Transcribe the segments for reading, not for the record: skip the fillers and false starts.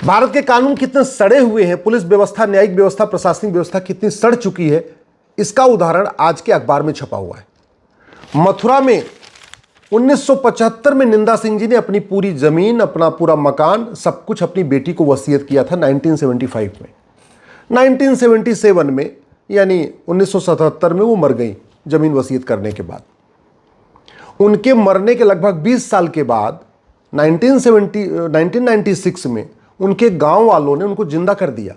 भारत के कानून कितने सड़े हुए हैं, पुलिस व्यवस्था, न्यायिक व्यवस्था, प्रशासनिक व्यवस्था कितनी सड़ चुकी है, इसका उदाहरण आज के अखबार में छपा हुआ है। मथुरा में 1975 में निंदा सिंह जी ने अपनी पूरी जमीन, अपना पूरा मकान, सब कुछ अपनी बेटी को वसीयत किया था 1975 में। 1977 में यानी 1977 में वो मर गई जमीन वसीयत करने के बाद। उनके मरने के लगभग 20 साल के बाद 1996 में उनके गांव वालों ने उनको जिंदा कर दिया।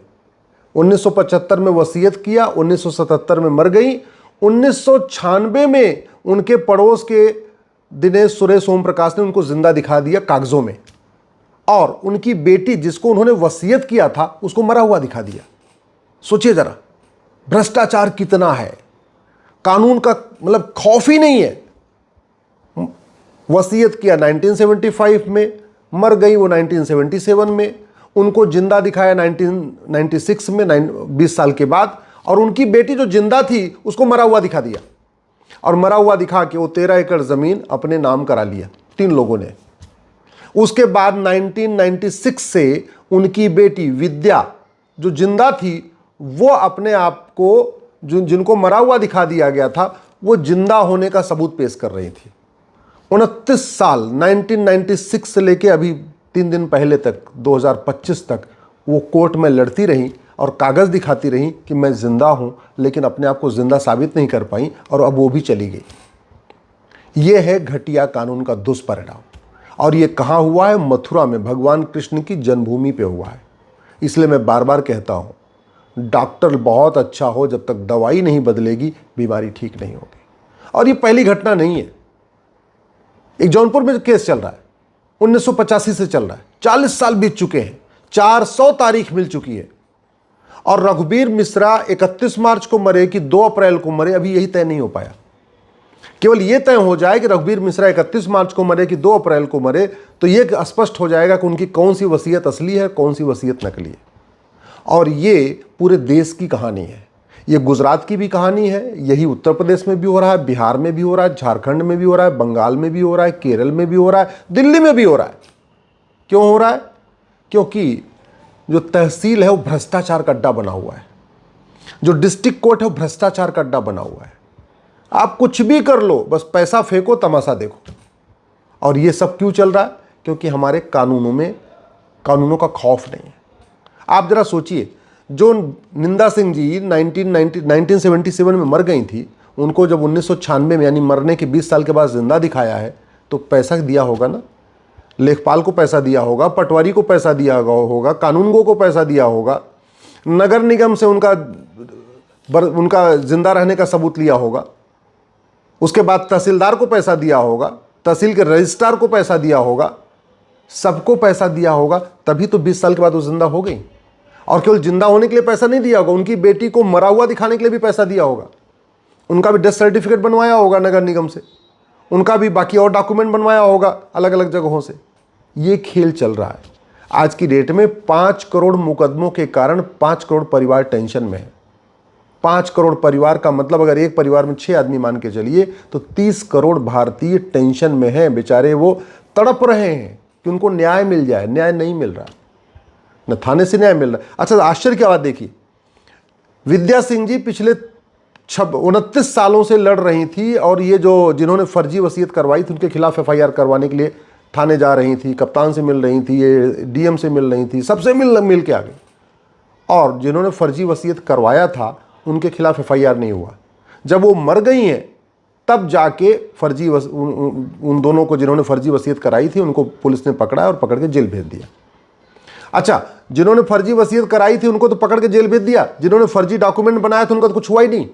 1975 में वसीयत किया, 1977 में मर गई। 1996 में उनके पड़ोस के दिनेश सुरेश ओम प्रकाश ने उनको जिंदा दिखा दिया कागजों में, और उनकी बेटी जिसको उन्होंने वसीयत किया था उसको मरा हुआ दिखा दिया। सोचिए जरा, भ्रष्टाचार कितना है, कानून का मतलब खौफ ही नहीं है। वसीयत किया 1975 में, मर गई वो 1977 में, उनको जिंदा दिखाया 1996 में 20 साल के बाद, और उनकी बेटी जो जिंदा थी उसको मरा हुआ दिखा दिया, और मरा हुआ दिखा के वो 13 एकड़ जमीन अपने नाम करा लिया 3 लोगों ने। उसके बाद 1996 से उनकी बेटी विद्या जो जिंदा थी वो अपने आप को, जिनको मरा हुआ दिखा दिया गया था, वो जिंदा होने का सबूत पेश कर रही थी। 29 साल 1996 से लेके अभी 3 दिन पहले तक 2025 तक वो कोर्ट में लड़ती रही और कागज़ दिखाती रही कि मैं जिंदा हूं, लेकिन अपने आप को जिंदा साबित नहीं कर पाई, और अब वो भी चली गई। ये है घटिया कानून का दुष्परिणाम। और ये कहाँ हुआ है? मथुरा में, भगवान कृष्ण की जन्मभूमि पे हुआ है। इसलिए मैं बार बार कहता हूँ, डॉक्टर बहुत अच्छा हो, जब तक दवाई नहीं बदलेगी बीमारी ठीक नहीं होगी। और ये पहली घटना नहीं है। एक जौनपुर में केस चल रहा है, 1985 से चल रहा है, 40 साल बीत चुके हैं, 400 तारीख मिल चुकी है, और रघुवीर मिश्रा 31 मार्च को मरे कि 2 अप्रैल को मरे, अभी यही तय नहीं हो पाया। केवल यह तय हो जाए कि रघुवीर मिश्रा 31 मार्च को मरे कि 2 अप्रैल को मरे, तो यह स्पष्ट हो जाएगा कि उनकी कौन सी वसीयत असली है, कौन सी वसीयत नकली है। और ये पूरे देश की कहानी है। ये गुजरात की भी कहानी है, यही उत्तर प्रदेश में भी हो रहा है, बिहार में भी हो रहा है, झारखंड में भी हो रहा है, बंगाल में भी हो रहा है, केरल में भी हो रहा है, दिल्ली में भी हो रहा है। क्यों हो रहा है? क्योंकि जो तहसील है वो भ्रष्टाचार का अड्डा बना हुआ है, जो डिस्ट्रिक्ट कोर्ट है वो भ्रष्टाचार का अड्डा बना हुआ है। आप कुछ भी कर लो, बस पैसा फेंको, तमाशा देखो। और ये सब क्यों चल रहा है? क्योंकि हमारे कानूनों का खौफ नहीं है। आप जरा सोचिए, जो निंदा सिंह जी 1977 में मर गई थी, उनको जब 1996 में यानी मरने के 20 साल के बाद जिंदा दिखाया है, तो पैसा दिया होगा ना, लेखपाल को पैसा दिया होगा, पटवारी को पैसा दिया होगा, कानूनगो को पैसा दिया होगा, नगर निगम से उनका जिंदा रहने का सबूत लिया होगा, उसके बाद तहसीलदार को पैसा दिया होगा, तहसील के रजिस्ट्रार को पैसा दिया होगा, सबको पैसा दिया होगा, तभी तो 20 साल के बाद वो जिंदा हो गई। और केवल जिंदा होने के लिए पैसा नहीं दिया होगा, उनकी बेटी को मरा हुआ दिखाने के लिए भी पैसा दिया होगा, उनका भी डेथ सर्टिफिकेट बनवाया होगा नगर निगम से, उनका भी बाकी और डॉक्यूमेंट बनवाया होगा अलग अलग जगहों से। ये खेल चल रहा है। आज की डेट में 5 करोड़ मुकदमों के कारण 5 करोड़ परिवार टेंशन में है। 5 करोड़ परिवार का मतलब, अगर एक परिवार में 6 आदमी मान के चलिए, तो 30 करोड़ भारतीय टेंशन में हैं। बेचारे वो तड़प रहे हैं कि उनको न्याय मिल जाए, न्याय नहीं मिल रहा, न थाने से न्याय मिल रहा। अच्छा, आश्चर्य की बात देखिए, विद्या सिंह जी पिछले 29 सालों से लड़ रही थी, और ये जो जिन्होंने फर्जी वसीयत करवाई थी उनके खिलाफ FIR करवाने के लिए थाने जा रही थी, कप्तान से मिल रही थी, ये DM से मिल रही थी, सबसे मिल के आ गई। और जिन्होंने फर्जी वसीयत करवाया था उनके खिलाफ FIR नहीं हुआ। जब वो मर गई हैं तब जाके उन दोनों को, जिन्होंने फर्जी वसीयत कराई थी, उनको पुलिस ने पकड़ा और पकड़ के जेल भेज दिया। अच्छा, जिन्होंने फर्जी वसीयत कराई थी उनको तो पकड़ के जेल भेज दिया, जिन्होंने फर्जी डॉक्यूमेंट बनाया था उनका तो कुछ हुआ ही नहीं।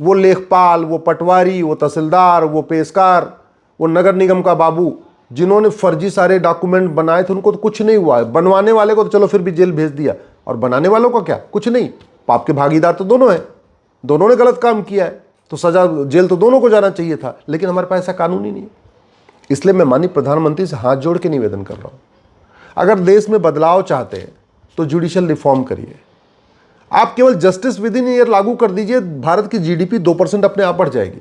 वो लेखपाल, वो पटवारी, वो तहसीलदार, वो पेशकार, वो नगर निगम का बाबू, जिन्होंने फर्जी सारे डॉक्यूमेंट बनाए थे उनको तो कुछ नहीं हुआ है। बनवाने वाले को तो चलो फिर भी जेल भेज दिया, और बनाने वालों का क्या? कुछ नहीं। पाप के भागीदार तो दोनों हैं, दोनों ने गलत काम किया है, तो सजा, जेल तो दोनों को जाना चाहिए था। लेकिन हमारे पास ऐसा कानून ही नहीं है। इसलिए मैं माननीय प्रधानमंत्री से हाथ जोड़ के निवेदन कर रहा हूँ, अगर देश में बदलाव चाहते हैं तो जुडिशियल रिफॉर्म करिए। आप केवल जस्टिस विद इन ईयर लागू कर दीजिए, भारत की GDP 2% अपने आप बढ़ जाएगी।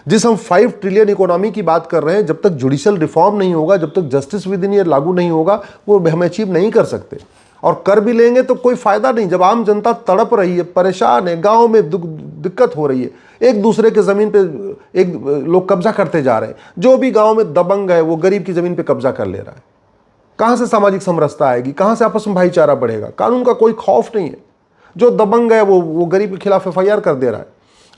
जिस हम 5 ट्रिलियन इकोनॉमी की बात कर रहे हैं, जब तक जुडिशियल रिफॉर्म नहीं होगा, जब तक जस्टिस विद इन ईयर लागू नहीं होगा, वो हम अचीव नहीं कर सकते। और कर भी लेंगे तो कोई फायदा नहीं। जब आम जनता तड़प रही है, परेशान है, गांव में दिक्कत हो रही है, एक दूसरे के जमीन पे एक लोग कब्जा करते जा रहे हैं, जो भी गांव में दबंग है वो गरीब की जमीन पे कब्जा कर ले रहा है। कहां से सामाजिक समरसता आएगी, कहां से आपस में भाईचारा बढ़ेगा? कानून का कोई खौफ नहीं है। जो दबंग है वो गरीब के खिलाफ एफआईआर कर दे रहा है,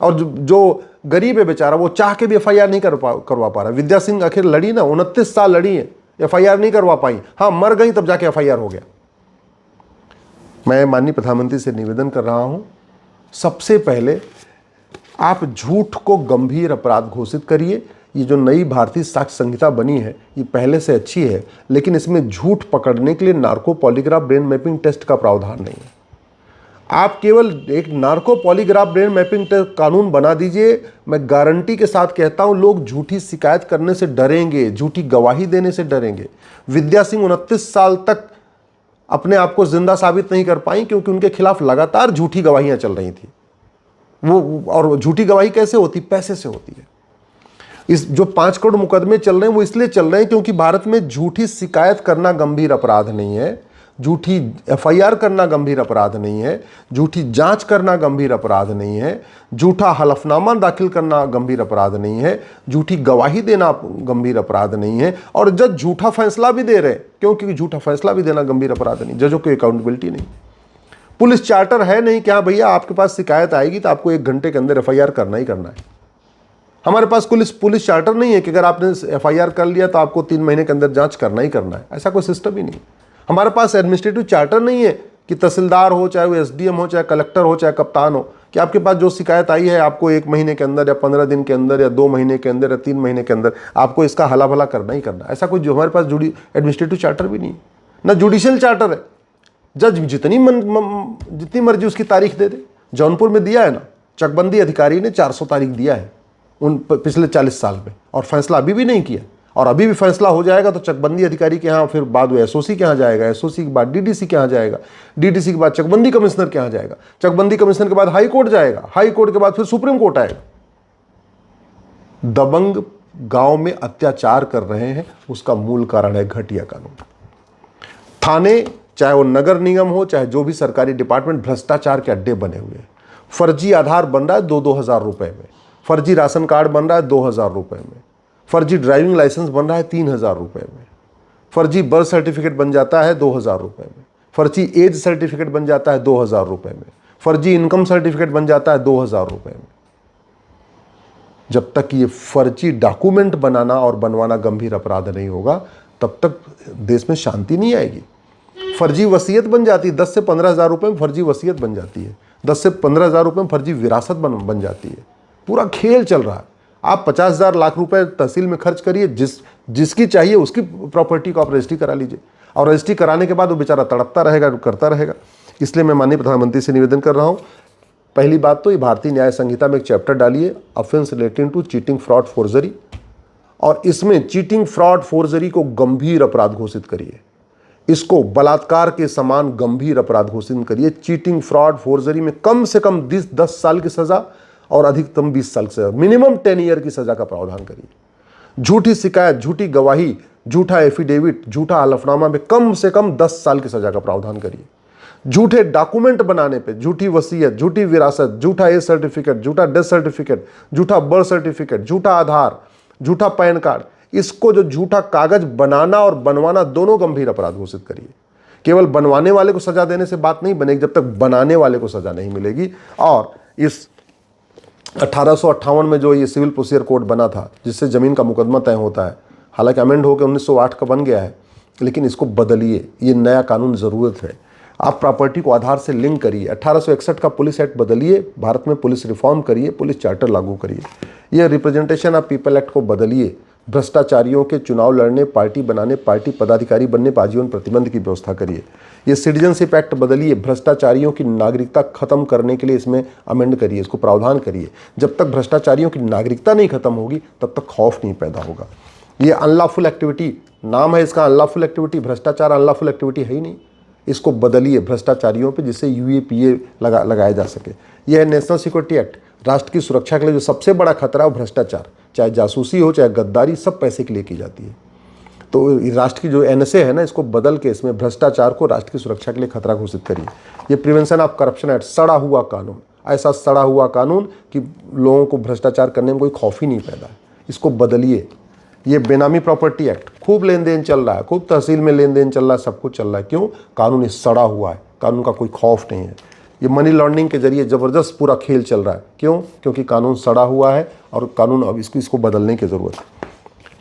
और जो गरीब है बेचारा वो चाह के भी एफआईआर नहीं करवा पा रहा। विद्या सिंह आखिर लड़ी ना, 29 साल लड़ी है, एफआईआर नहीं करवा पाई। हाँ, मर गई तब जाके एफआईआर हो गया। मैं माननीय प्रधानमंत्री से निवेदन कर रहा हूं, सबसे पहले आप झूठ को गंभीर अपराध घोषित करिए। ये जो नई भारतीय साक्ष्य संहिता बनी है ये पहले से अच्छी है, लेकिन इसमें झूठ पकड़ने के लिए narco polygraph brain mapping test का प्रावधान नहीं है। आप केवल एक narco polygraph brain mapping test कानून बना दीजिए। मैं गारंटी के साथ कहता हूं, लोग झूठी शिकायत करने से डरेंगे, झूठी गवाही देने से डरेंगे। विद्या सिंह 29 साल तक अपने आप को जिंदा साबित नहीं कर पाई, क्योंकि उनके खिलाफ लगातार झूठी गवाहियां चल रही थी। और झूठी गवाही कैसे होती? पैसे से होती है। इस जो 5 करोड़ मुकदमे चल रहे हैं वो इसलिए चल रहे हैं क्योंकि भारत में झूठी शिकायत करना गंभीर अपराध नहीं है, झूठी एफआईआर करना गंभीर अपराध नहीं है, झूठी जांच करना गंभीर अपराध नहीं है, झूठा हलफनामा दाखिल करना गंभीर अपराध नहीं है, झूठी गवाही देना गंभीर अपराध नहीं है, और जज झूठा फैसला भी दे रहे हैं, क्योंकि झूठा फैसला भी देना गंभीर अपराध नहीं। जजों की अकाउंटेबिलिटी नहीं। पुलिस चार्टर है नहीं कि हाँ भैया आपके पास शिकायत आएगी तो आपको 1 घंटे के अंदर एफआईआर करना ही करना है। हमारे पास पुलिस चार्टर नहीं है कि अगर आपने एफआईआर कर लिया तो आपको 3 महीने के अंदर जांच करना ही करना है। ऐसा कोई सिस्टम ही नहीं। हमारे पास एडमिनिस्ट्रेटिव चार्टर नहीं है कि तहसीलदार हो, चाहे वो एसडीएम हो, चाहे कलेक्टर हो, चाहे कप्तान हो, कि आपके पास जो शिकायत आई है आपको 1 महीने के अंदर या 15 दिन के अंदर या 2 महीने के अंदर या 3 महीने के अंदर आपको इसका हला भला करना ही करना। ऐसा कोई जो हमारे पास एडमिनिस्ट्रेटिव चार्टर भी नहीं है, ना जुडिशियल चार्टर है। जज जितनी मर्जी उसकी तारीख दे दे। जौनपुर में दिया है ना, चकबंदी अधिकारी ने 400 तारीख दिया है उन पिछले 40 साल में, और फैसला अभी भी नहीं किया। और अभी भी फैसला हो जाएगा तो चकबंदी अधिकारी के यहाँ, फिर बाद में एसओसी के यहाँ जाएगा, एसओसी के बाद डीडीसी के यहाँ जाएगा, डीडीसी के बाद चकबंदी कमिश्नर के यहाँ जाएगा, चकबंदी कमिश्नर के बाद हाई कोर्ट जाएगा, हाई कोर्ट के बाद फिर सुप्रीम कोर्ट आएगा। दबंग गांव में अत्याचार कर रहे हैं, उसका मूल कारण है घटिया कानून। थाने, चाहे वो नगर निगम हो, चाहे जो भी सरकारी डिपार्टमेंट, भ्रष्टाचार के अड्डे बने हुए हैं। फर्जी आधार बन रहा है 2-2 हज़ार रुपए में, फर्जी राशन कार्ड बन रहा है 2 हज़ार रुपए में, फर्जी ड्राइविंग लाइसेंस बन रहा है 3 हज़ार रुपए में, फर्जी बर्थ सर्टिफिकेट बन जाता है 2 हज़ार रुपए में, फर्जी एज सर्टिफिकेट बन जाता है 2 हज़ार रुपए में, फर्जी इनकम सर्टिफिकेट बन जाता है 2 हज़ार रुपए में। जब तक ये फर्जी डॉक्यूमेंट बनाना और बनवाना गंभीर अपराध नहीं होगा तब तक देश में शांति नहीं आएगी। फर्जी वसीयत बन जाती है, 10 से 15 हज़ार रुपये में फर्जी वसीयत बन जाती है, 10 से 15 हज़ार रुपये में फर्जी विरासत बन जाती है। पूरा खेल चल रहा है। आप 50,000 लाख रुपए तहसील में खर्च करिए, जिसकी चाहिए उसकी प्रॉपर्टी को आप रजिस्ट्री करा लीजिए, और रजिस्ट्री कराने के बाद वो बेचारा तड़पता रहेगा, करता रहेगा। इसलिए मैं माननीय प्रधानमंत्री से निवेदन कर रहा हूँ, पहली बात तो ये भारतीय न्याय संहिता में एक चैप्टर डालिए, offence relating to cheating, fraud, forgery, और इसमें चीटिंग, फ्रॉड, फोर्जरी को गंभीर अपराध घोषित करिए। इसको बलात्कार के समान गंभीर अपराध घोषित करिए। चीटिंग, फ्रॉड, फोर्जरी में कम से कम 10 साल की सजा और अधिकतम 20 साल की सजा, मिनिमम 10 ईयर की सजा का प्रावधान करिए। झूठी शिकायत, झूठी गवाही, झूठा एफिडेविट, झूठा हलफनामा में कम से कम 10 साल की सजा का प्रावधान करिए। झूठे डॉक्यूमेंट बनाने पे, झूठी वसीयत, झूठी विरासत, झूठा एज सर्टिफिकेट, झूठा डेथ सर्टिफिकेट, झूठा बर्थ सर्टिफिकेट, झूठा आधार, झूठा पैन कार्ड, इसको जो झूठा कागज बनाना और बनवाना दोनों गंभीर अपराध घोषित करिए। केवल बनवाने वाले को सजा देने से बात नहीं बनेगी जब तक बनाने वाले को सजा नहीं मिलेगी। और इस 1858 में जो ये सिविल प्रोसीजर कोड बना था जिससे ज़मीन का मुकदमा तय होता है, हालांकि अमेंड होकर 1908 का बन गया है, लेकिन इसको बदलिए। ये नया कानून ज़रूरत है। आप प्रॉपर्टी को आधार से लिंक करिए। 1861 का पुलिस एक्ट बदलिए, भारत में पुलिस रिफॉर्म करिए, पुलिस चार्टर लागू करिए। यह रिप्रेजेंटेशन ऑफ पीपल एक्ट को बदलिए। भ्रष्टाचारियों के चुनाव लड़ने, पार्टी बनाने, पार्टी पदाधिकारी बनने पर आजीवन प्रतिबंध की व्यवस्था करिए। ये सिटीजनशिप एक्ट बदलिए। भ्रष्टाचारियों की नागरिकता खत्म करने के लिए इसमें अमेंड करिए, इसको प्रावधान करिए। जब तक भ्रष्टाचारियों की नागरिकता नहीं खत्म होगी तब तक खौफ नहीं पैदा होगा। ये अनलॉफुल एक्टिविटी नाम है इसका, अनलॉफुल एक्टिविटी, भ्रष्टाचार अनलॉफुल एक्टिविटी है ही नहीं। इसको बदलिए भ्रष्टाचारियों पे, जिससे यूएपीए लगाया जा सके। यह है नेशनल सिक्योरिटी एक्ट। राष्ट्र की सुरक्षा के लिए जो सबसे बड़ा खतरा है वो भ्रष्टाचार, चाहे जासूसी हो चाहे गद्दारी, सब पैसे के लिए की जाती है। तो राष्ट्र की जो एनएसए है ना, इसको बदल के इसमें भ्रष्टाचार को राष्ट्र की सुरक्षा के लिए खतरा घोषित करिए। ये प्रिवेंशन ऑफ करप्शन एक्ट, सड़ा हुआ कानून, ऐसा सड़ा हुआ कानून कि लोगों को भ्रष्टाचार करने में कोई खौफ ही नहीं पैदा है, इसको बदलिए। ये बेनामी प्रॉपर्टी एक्ट, खूब लेन देन चल रहा है, खूब तहसील में लेन देन चल रहा है, सब कुछ चल रहा है। क्यों? कानून इस सड़ा हुआ है, कानून का कोई खौफ नहीं है। ये मनी लॉन्ड्रिंग के जरिए ज़बरदस्त पूरा खेल चल रहा है। क्यों? क्योंकि कानून सड़ा हुआ है और कानून अब इसको बदलने की ज़रूरत है।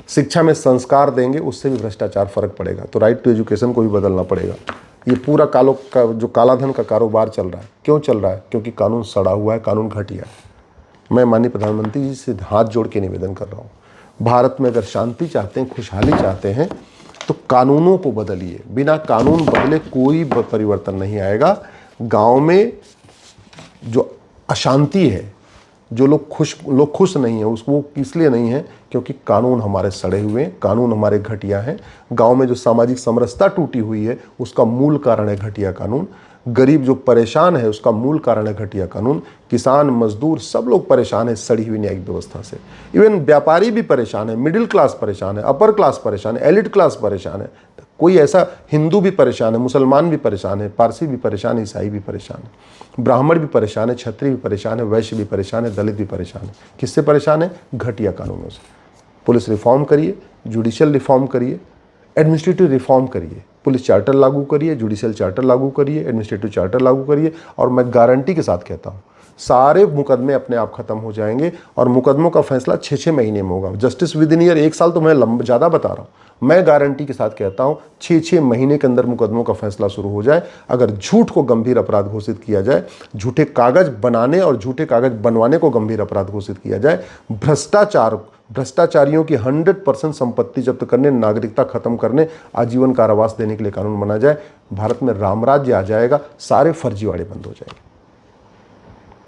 शिक्षा में संस्कार देंगे, उससे भी भ्रष्टाचार फर्क पड़ेगा। तो राइट टू एजुकेशन को भी बदलना पड़ेगा। ये पूरा जो कालाधन का कारोबार चल रहा है, क्यों चल रहा है? क्योंकि कानून सड़ा हुआ है, कानून घटिया है। मैं माननीय प्रधानमंत्री जी से हाथ जोड़ के निवेदन कर रहा हूँ, भारत में अगर शांति चाहते हैं, खुशहाली चाहते हैं, तो कानूनों को बदलिए। बिना कानून बदले कोई परिवर्तन नहीं आएगा। गांव में जो अशांति है, जो लोग खुश नहीं है, उसको इसलिए नहीं है क्योंकि कानून हमारे सड़े हुए हैं, कानून हमारे घटिया हैं। गांव में जो सामाजिक समरसता टूटी हुई है, उसका मूल कारण है घटिया कानून। गरीब जो परेशान है, उसका मूल कारण है घटिया कानून। किसान, मजदूर, सब लोग परेशान है सड़ी हुई न्यायिक व्यवस्था से। इवन व्यापारी भी परेशान है, मिडिल क्लास परेशान है, अपर क्लास परेशान है, एलिट क्लास परेशान है। कोई ऐसा, हिंदू भी परेशान है, मुसलमान भी परेशान है, पारसी भी परेशान है, ईसाई भी परेशान है, ब्राह्मण भी परेशान है, क्षत्रिय भी परेशान है, वैश्य भी परेशान है, दलित भी परेशान है। किससे परेशान है? घटिया कानूनों से। पुलिस रिफॉर्म करिए, जुडिशियल रिफॉर्म करिए, एडमिनिस्ट्रेटिव रिफॉर्म करिए, पुलिस चार्टर लागू करिए, जुडिशियल चार्टर लागू करिए, एडमिनिस्ट्रेटिव चार्टर लागू करिए। और मैं गारंटी के साथ कहता हूँ, सारे मुकदमे अपने आप खत्म हो जाएंगे और मुकदमों का फैसला 6-6 महीने में होगा। जस्टिस विद इन ईयर, 1 साल तो मैं ज़्यादा बता रहा हूँ, मैं गारंटी के साथ कहता हूँ 6-6 महीने के अंदर मुकदमों का फैसला शुरू हो जाए। अगर झूठ को गंभीर अपराध घोषित किया जाए, झूठे कागज बनाने और झूठे कागज बनवाने को गंभीर अपराध घोषित किया जाए, भ्रष्टाचारियों की 100% संपत्ति जब्त करने, नागरिकता खत्म करने, आजीवन कारावास देने के लिए कानून बना जाए, भारत में रामराज्य आ जाएगा, सारे फर्जीवाड़े बंद हो जाएंगे।